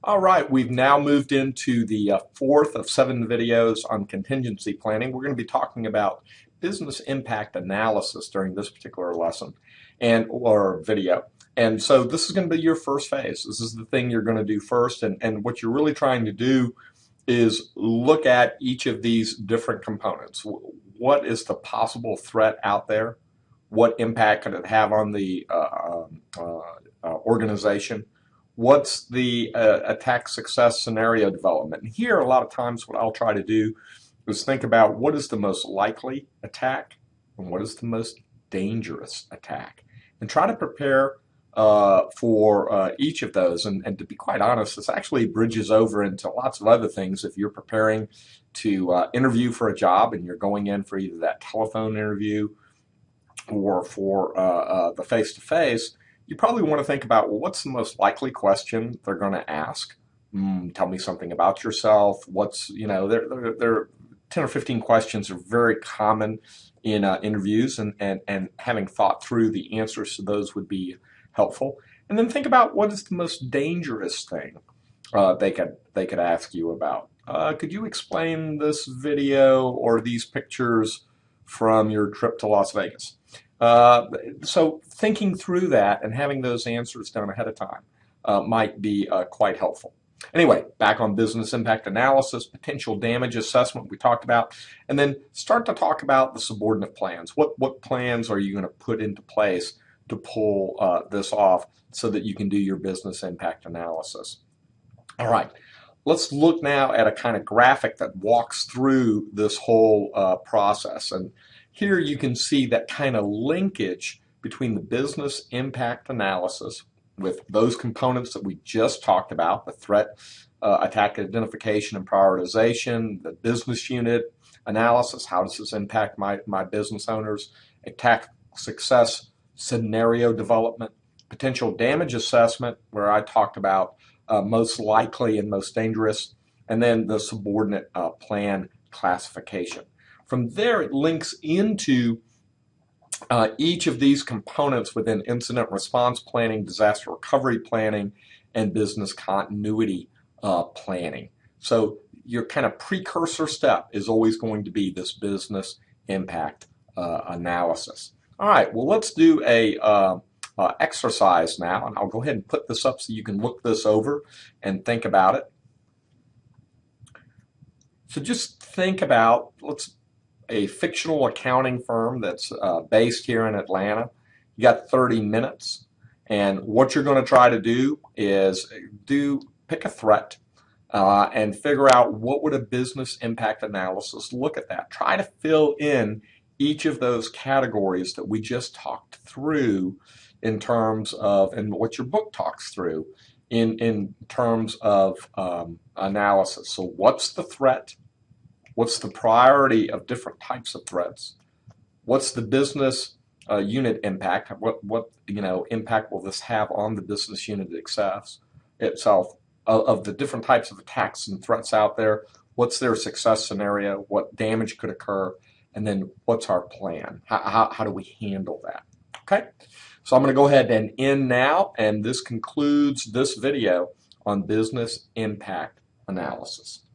All right, we've now moved into the fourth of 7 videos on contingency planning. We're going to be talking about business impact analysis during this particular lesson or video. And so this is going to be your first phase. This is the thing you're going to do first. And what you're really trying to do is look at each of these different components. What is the possible threat out there? What impact could it have on the organization? What's the attack success scenario development? And here, a lot of times, what I'll try to do is think about what is the most likely attack and what is the most dangerous attack, and try to prepare for each of those. And to be quite honest, this actually bridges over into lots of other things. If you're preparing to interview for a job and you're going in for either that telephone interview or for the face-to-face, you probably want to think about, well, what's the most likely question they're going to ask? Tell me something about yourself. There 10 or 15 questions are very common in interviews, and having thought through the answers to those would be helpful. And then think about what is the most dangerous thing they could ask you about. Could you explain this video or these pictures from your trip to Las Vegas? So thinking through that and having those answers done ahead of time might be quite helpful. Anyway, back on business impact analysis, potential damage assessment we talked about, and then start to talk about the subordinate plans. What plans are you going to put into place to pull this off so that you can do your business impact analysis? All right, let's look now at a kind of graphic that walks through this whole process. And here you can see that kind of linkage between the business impact analysis with those components that we just talked about, the threat, attack identification and prioritization, the business unit analysis, how does this impact my business owners, attack success scenario development, potential damage assessment, where I talked about most likely and most dangerous, and then the subordinate plan classification. From there, it links into each of these components within incident response planning, disaster recovery planning, and business continuity planning. So your kind of precursor step is always going to be this business impact analysis. All right, well, let's do a exercise now, and I'll go ahead and put this up so you can look this over and think about it. So just think about, a fictional accounting firm that's based here in Atlanta. You got 30 minutes, and what you're going to try to do is pick a threat and figure out what would a business impact analysis look at that. Try to fill in each of those categories that we just talked through in terms of, and what your book talks through in terms of analysis. So what's the threat? What's the priority of different types of threats? What's the business unit impact? What impact will this have on the business unit itself? Of the different types of attacks and threats out there, what's their success scenario? What damage could occur? And then what's our plan? How do we handle that? Okay, so I'm going to go ahead and end now, and this concludes this video on business impact analysis.